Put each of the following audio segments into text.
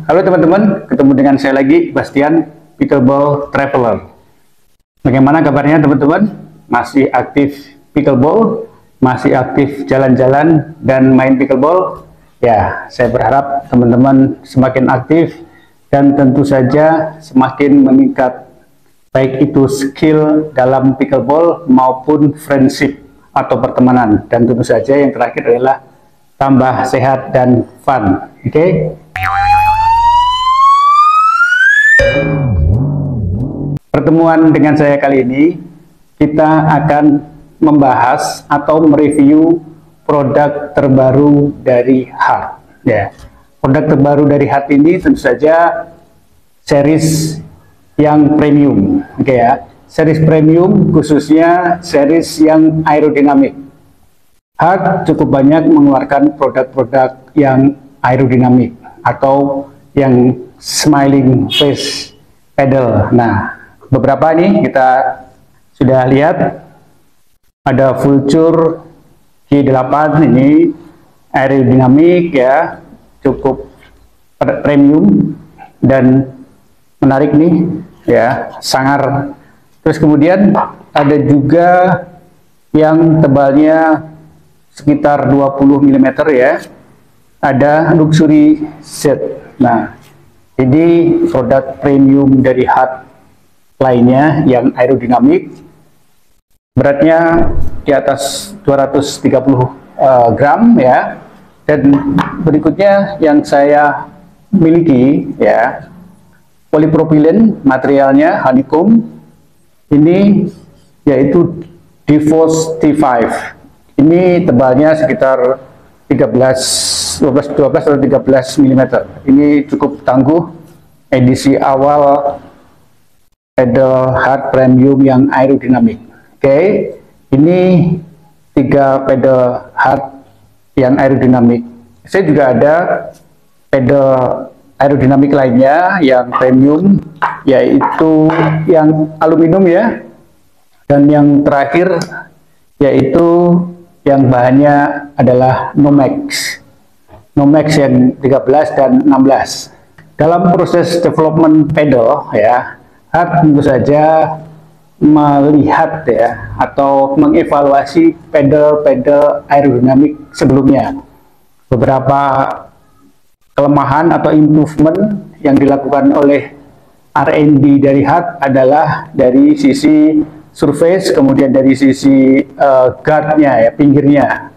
Halo teman-teman, ketemu dengan saya lagi, Bastian, Pickleball Traveler. Bagaimana kabarnya teman-teman? Masih aktif pickleball? Masih aktif jalan-jalan dan main pickleball? Ya, saya berharap teman-teman semakin aktif dan tentu saja semakin meningkat, baik itu skill dalam pickleball maupun friendship atau pertemanan. Dan tentu saja yang terakhir adalah tambah sehat dan fun. Oke? Pertemuan dengan saya kali ini, kita akan membahas atau mereview produk terbaru dari Hart. Ya, produk terbaru dari Hart ini tentu saja series yang premium, oke ya. Series premium khususnya series yang aerodinamik. Hart cukup banyak mengeluarkan produk-produk yang aerodinamik atau yang smiling face pedal. Nah, beberapa nih kita sudah lihat, ada Vulture G8 ini aerodinamik ya, cukup premium dan menarik nih ya, sangar. Terus kemudian ada juga yang tebalnya sekitar 20 mm ya, ada Luxury Set. Nah, ini produk premium dari Hart lainnya yang aerodinamik, beratnya di atas 230 gram ya. Dan berikutnya yang saya miliki ya, polipropilen, materialnya honeycomb, ini yaitu Devos T5. Ini tebalnya sekitar 12 atau 13 mm. Ini cukup tangguh, edisi awal pedal Hart premium yang aerodinamik. Oke, ini 3 pedal Hart yang aerodinamik. Saya juga ada pedal aerodinamik lainnya yang premium, yaitu yang aluminium ya. Dan yang terakhir yaitu yang bahannya adalah Nomex. Nomex yang 13 dan 16. Dalam proses development pedal ya, Hart tentu saja melihat ya, atau mengevaluasi pedal-pedal aerodinamik sebelumnya. Beberapa kelemahan atau improvement yang dilakukan oleh R&D dari Hart adalah dari sisi surface, kemudian dari sisi guardnya ya, pinggirnya.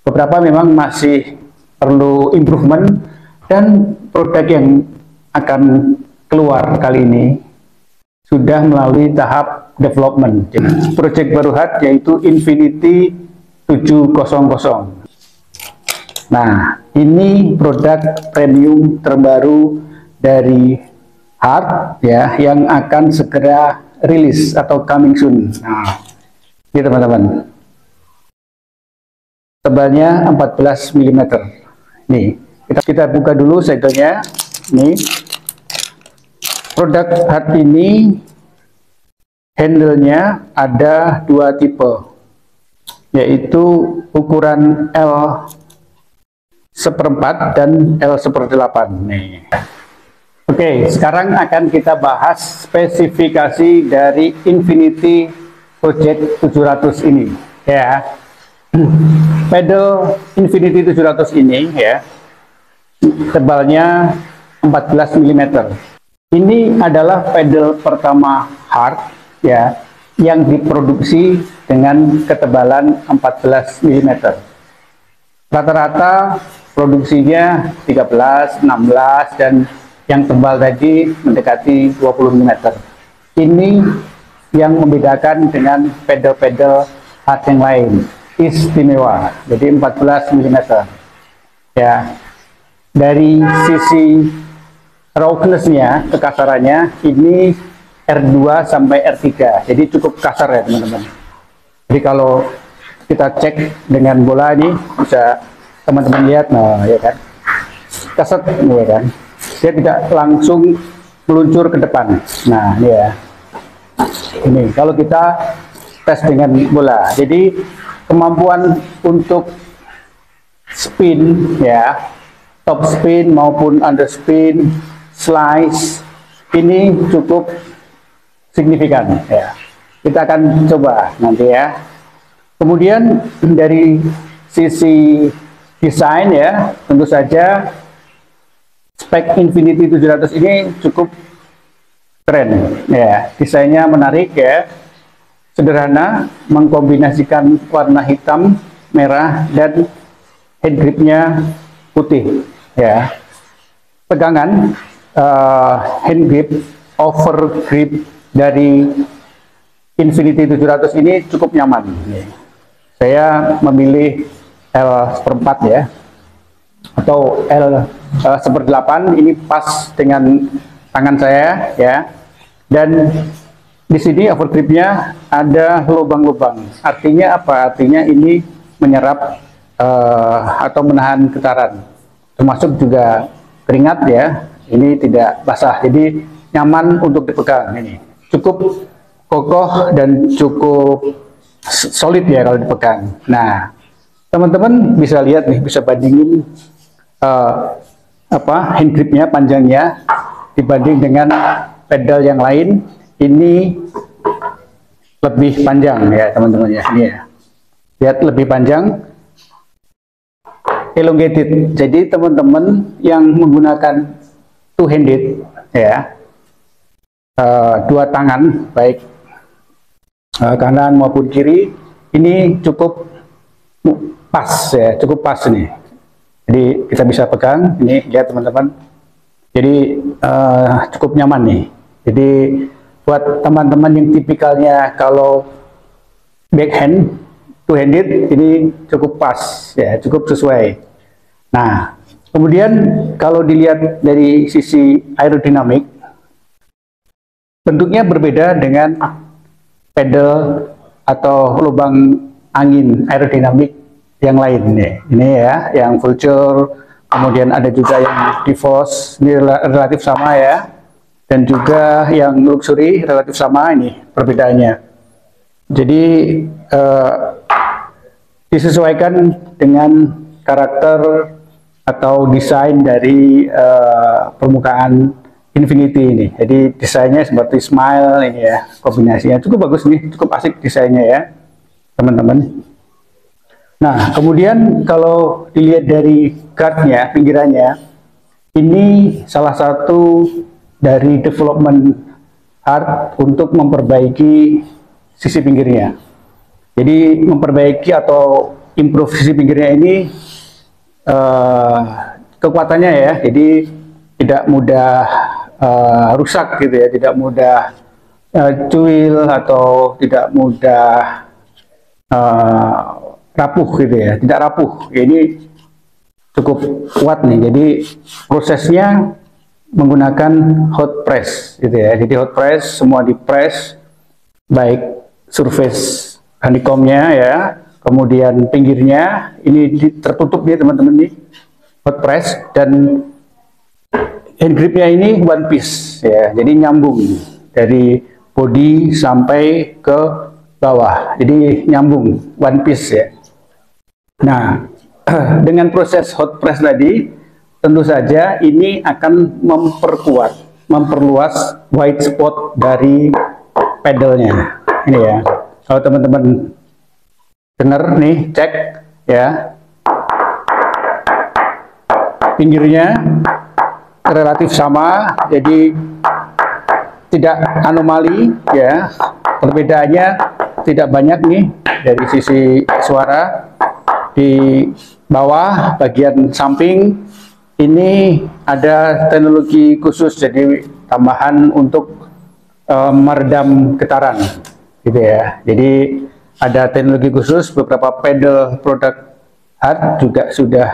Beberapa memang masih perlu improvement, dan produk yang akan keluar kali ini sudah melalui tahap development. Project baru Hart yaitu Infinity 700. Nah, ini produk premium terbaru dari Hart ya, yang akan segera rilis atau coming soon. Nah, ini teman-teman, tebalnya 14 mm. Nih, kita buka dulu segelnya. Nih, produk Hart ini handle-nya ada 2 tipe, yaitu ukuran L 1/4 dan L 1/8 nih. Oke, sekarang akan kita bahas spesifikasi dari Infinity Project 700 ini ya. Pedal Infinity 700 ini ya, tebalnya 14 mm. Ini adalah pedal pertama Hart ya, yang diproduksi dengan ketebalan 14 mm. Rata-rata produksinya 13, 16, dan yang tebal tadi mendekati 20 mm. Ini yang membedakan dengan pedal-pedal Hart yang lain, istimewa. Jadi 14 mm ya. Dari sisi roughness-nya, kekasarannya, ini R2 sampai R3, jadi cukup kasar ya teman-teman. Jadi kalau kita cek dengan bola ini, bisa teman-teman lihat, nah ya kan, keset ya kan, dia tidak langsung meluncur ke depan. Nah ini ya, ini kalau kita tes dengan bola, jadi kemampuan untuk spin ya, top spin maupun under spin slice ini cukup signifikan ya. Kita akan coba nanti ya. Kemudian dari sisi desain ya, tentu saja spek Infinity 700 ini cukup keren ya. Desainnya menarik ya, sederhana, mengkombinasikan warna hitam, merah, dan head gripnya putih ya. Pegangan hand grip, over grip dari Infinity 700 ini cukup nyaman. Saya memilih L/4 ya, atau L/8, ini pas dengan tangan saya ya. Dan di sini overgripnya ada lubang-lubang. Artinya apa? Artinya ini menyerap atau menahan getaran, termasuk juga keringat ya. Ini tidak basah, jadi nyaman untuk dipegang. Ini cukup kokoh dan cukup solid ya kalau dipegang. Nah, teman-teman bisa lihat nih, bisa bandingin hand gripnya, panjangnya dibanding dengan pedal yang lain. Ini lebih panjang ya teman-teman ya. Ini ya, lihat lebih panjang, elongated. Jadi teman-teman yang menggunakan two handed ya, dua tangan baik kanan maupun kiri, ini cukup pas ya, cukup pas nih. Jadi kita bisa pegang, ini lihat teman-teman. Jadi cukup nyaman nih. Jadi buat teman-teman yang tipikalnya kalau backhand, two handed, ini cukup pas ya, cukup sesuai. Nah, kemudian kalau dilihat dari sisi aerodinamik, bentuknya berbeda dengan pedal atau lubang angin aerodinamik yang lain nih. Ini ya, yang Vulture, kemudian ada juga yang Divorce, ini relatif sama ya, dan juga yang Luxury relatif sama, ini perbedaannya. Jadi disesuaikan dengan karakter atau desain dari permukaan Infinity ini. Jadi desainnya seperti smile ini ya, kombinasinya cukup bagus nih, cukup asik desainnya ya teman-teman. Nah, kemudian kalau dilihat dari guardnya, pinggirannya, ini salah satu dari development art untuk memperbaiki sisi pinggirnya. Jadi memperbaiki atau improve sisi pinggirnya ini kekuatannya ya, jadi tidak mudah rusak gitu ya, tidak mudah cuil atau tidak mudah rapuh gitu ya, tidak rapuh. Ini cukup kuat nih. Jadi prosesnya menggunakan hot press gitu ya. Jadi hot press, semua di press, baik surface honeycombnya ya, kemudian pinggirnya ini tertutup ya teman-teman nih, hot press, dan hand gripnya ini one piece ya, jadi nyambung dari body sampai ke bawah, jadi nyambung one piece ya. Nah, dengan proses hot press tadi, tentu saja ini akan memperluas white spot dari pedalnya. Ini ya, kalau teman-teman dengar nih, cek ya, pinggirnya relatif sama, jadi tidak anomali ya, perbedaannya tidak banyak nih. Dari sisi suara, di bawah bagian samping ini ada teknologi khusus, jadi tambahan untuk meredam getaran gitu ya. Jadi ada teknologi khusus, beberapa pedal produk art juga sudah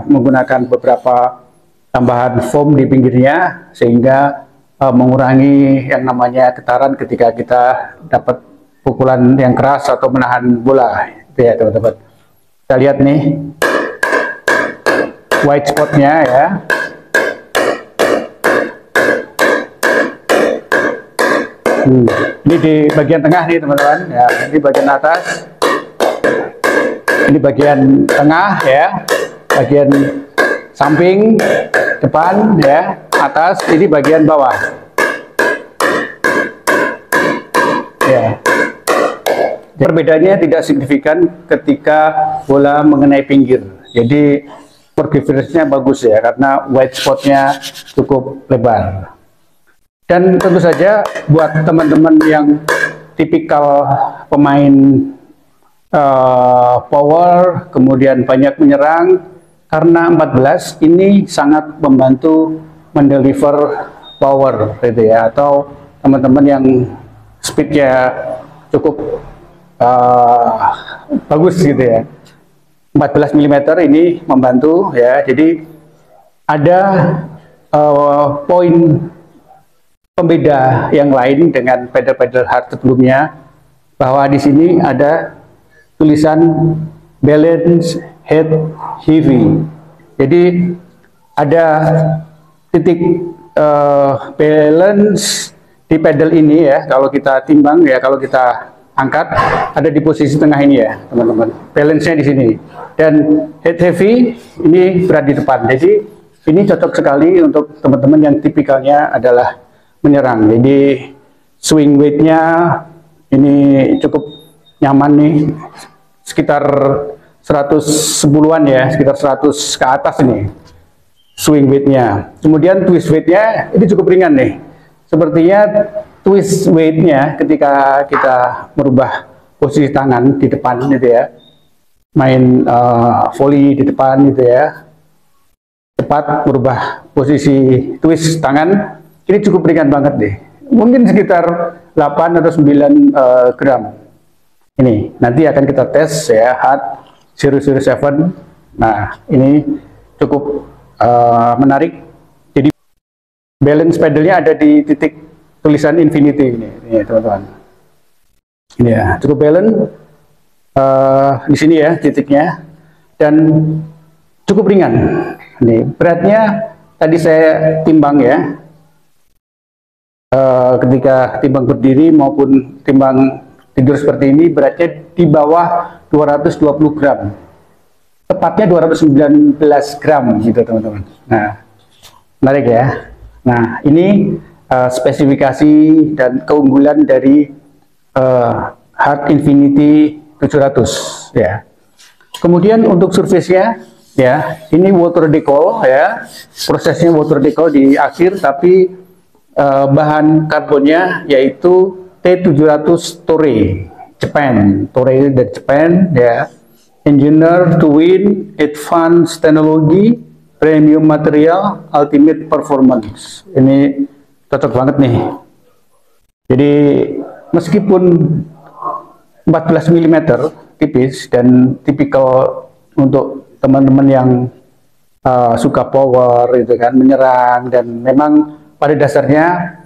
menggunakan beberapa tambahan foam di pinggirnya, sehingga mengurangi yang namanya getaran ketika kita dapat pukulan yang keras atau menahan bola itu ya teman-teman. Kita lihat nih white spotnya ya. Ini di bagian tengah nih teman-teman ya, ini bagian atas, ini bagian tengah ya, bagian samping, depan ya, atas, ini bagian bawah. Ya. Perbedaannya tidak signifikan ketika bola mengenai pinggir. Jadi forgiveness-nya bagus ya, karena white spot-nya cukup lebar. Dan tentu saja buat teman-teman yang tipikal pemain power, kemudian banyak menyerang, karena 14 ini sangat membantu mendeliver power gitu ya, atau teman-teman yang speednya cukup bagus gitu ya. 14 mm ini membantu ya. Jadi ada poin pembeda yang lain dengan pedal-pedal hard sebelumnya, bahwa di sini ada tulisan balance head heavy. Jadi ada titik balance di pedal ini ya, kalau kita timbang ya, kalau kita angkat ada di posisi tengah ini ya teman-teman, balance-nya di sini, dan head heavy ini berat di depan. Jadi ini cocok sekali untuk teman-teman yang tipikalnya adalah menyerang. Jadi swing weight-nya ini cukup nyaman nih, sekitar 110-an ya, sekitar 100 ke atas ini swing weight-nya. Kemudian twist weight-nya ini cukup ringan nih. Sepertinya twist weight-nya ketika kita merubah posisi tangan di depan gitu ya, main volley di depan gitu ya, cepat merubah posisi twist tangan, ini cukup ringan banget deh, mungkin sekitar 8 atau 9 gram. Ini nanti akan kita tes ya, hard 007. Nah ini cukup menarik. Jadi balance pedalnya ada di titik tulisan infinity ini teman-teman. Ini ya, cukup balance di sini ya titiknya, dan cukup ringan. Ini beratnya tadi saya timbang ya, ketika timbang berdiri maupun timbang tidur seperti ini, beratnya di bawah 220 gram, tepatnya 219 gram gitu teman-teman. Nah menarik ya. Nah ini spesifikasi dan keunggulan dari Hard Infinity 700 ya. Kemudian untuk surface-nya ya, ini water decal ya, prosesnya water decal di akhir, tapi bahan karbonnya yaitu T700 Toray Japan, Toray dari Japan ya, engineer to win advanced technology, premium material, ultimate performance. Ini cocok banget nih. Jadi meskipun 14 mm tipis dan tipikal untuk teman-teman yang suka power itu kan, menyerang, dan memang pada dasarnya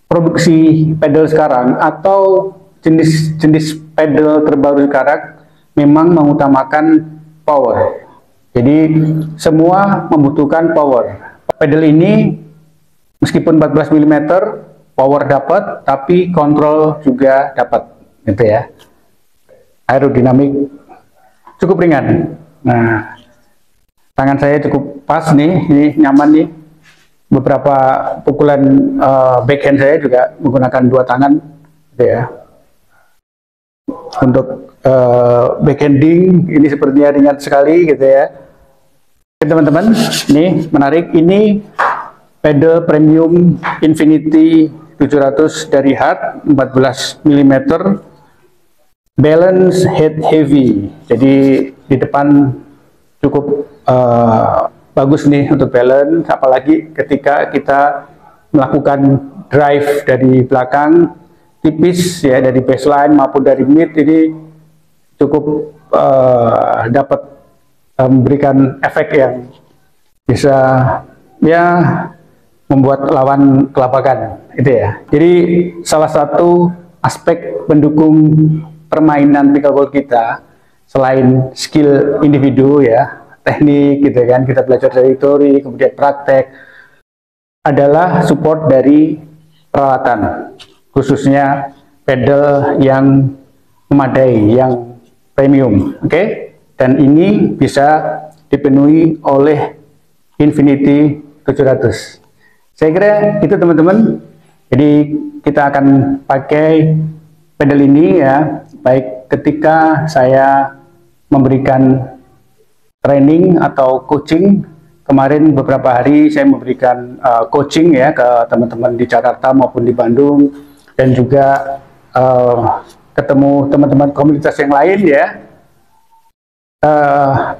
produksi pedal sekarang atau jenis-jenis pedal terbaru sekarang memang mengutamakan power. Jadi semua membutuhkan power. Pedal ini meskipun 14 mm power dapat, tapi kontrol juga dapat gitu ya. Aerodinamik cukup ringan. Nah, tangan saya cukup pas nih, ini nyaman nih. Beberapa pukulan backhand saya juga menggunakan dua tangan gitu ya. Untuk backhanding ini sepertinya ringan sekali gitu ya. Teman-teman, ini menarik, ini pedal premium Infinity 700 dari Hard 14 mm, balance head heavy. Jadi di depan cukup bagus nih untuk balance, apalagi ketika kita melakukan drive dari belakang tipis ya, dari baseline maupun dari mid, ini cukup dapat memberikan efek yang bisa ya membuat lawan kelabakan itu ya. Jadi salah satu aspek pendukung permainan pickleball kita selain skill individu ya, teknik gitu kan, kita belajar dari teori kemudian praktek, adalah support dari peralatan, khususnya pedal yang memadai, yang premium, oke? Dan ini bisa dipenuhi oleh Infinity 700. Saya kira itu teman-teman. Jadi kita akan pakai pedal ini ya, baik ketika saya memberikan training atau coaching. Kemarin beberapa hari saya memberikan coaching ya ke teman-teman di Jakarta maupun di Bandung, dan juga ketemu teman-teman komunitas yang lain ya,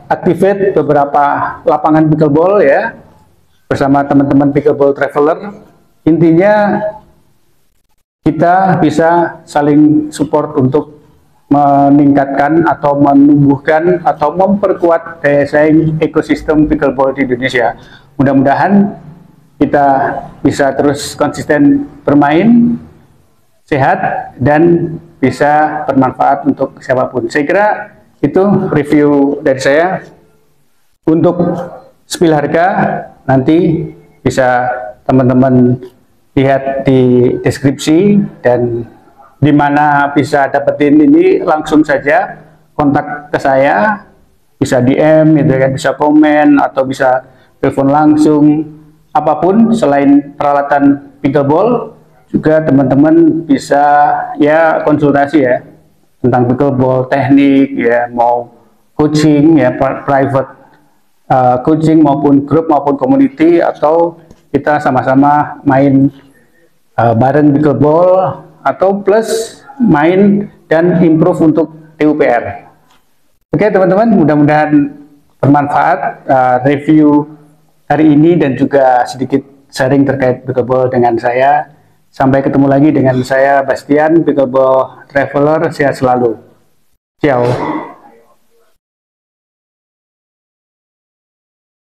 activate beberapa lapangan pickleball ya bersama teman-teman pickleball traveler. Intinya kita bisa saling support untuk meningkatkan atau menumbuhkan atau memperkuat daya saing ekosistem pickleball di Indonesia. Mudah-mudahan kita bisa terus konsisten bermain, sehat, dan bisa bermanfaat untuk siapapun. Saya kira itu review dari saya. Untuk spill harga nanti bisa teman-teman lihat di deskripsi, dan di mana bisa dapetin ini langsung saja kontak ke saya, bisa DM gitu kan, bisa komen atau bisa telepon langsung. Apapun selain peralatan pickleball, juga teman-teman bisa ya konsultasi ya tentang pickleball, teknik ya, mau coaching ya, private coaching maupun grup maupun community, atau kita sama-sama main bareng pickleball, atau plus main dan improve untuk TUPR. Oke teman-teman, mudah-mudahan bermanfaat review hari ini dan juga sedikit sharing terkait pickleball dengan saya. Sampai ketemu lagi dengan saya Bastian, Pickleball Traveler. Sehat selalu. Ciao.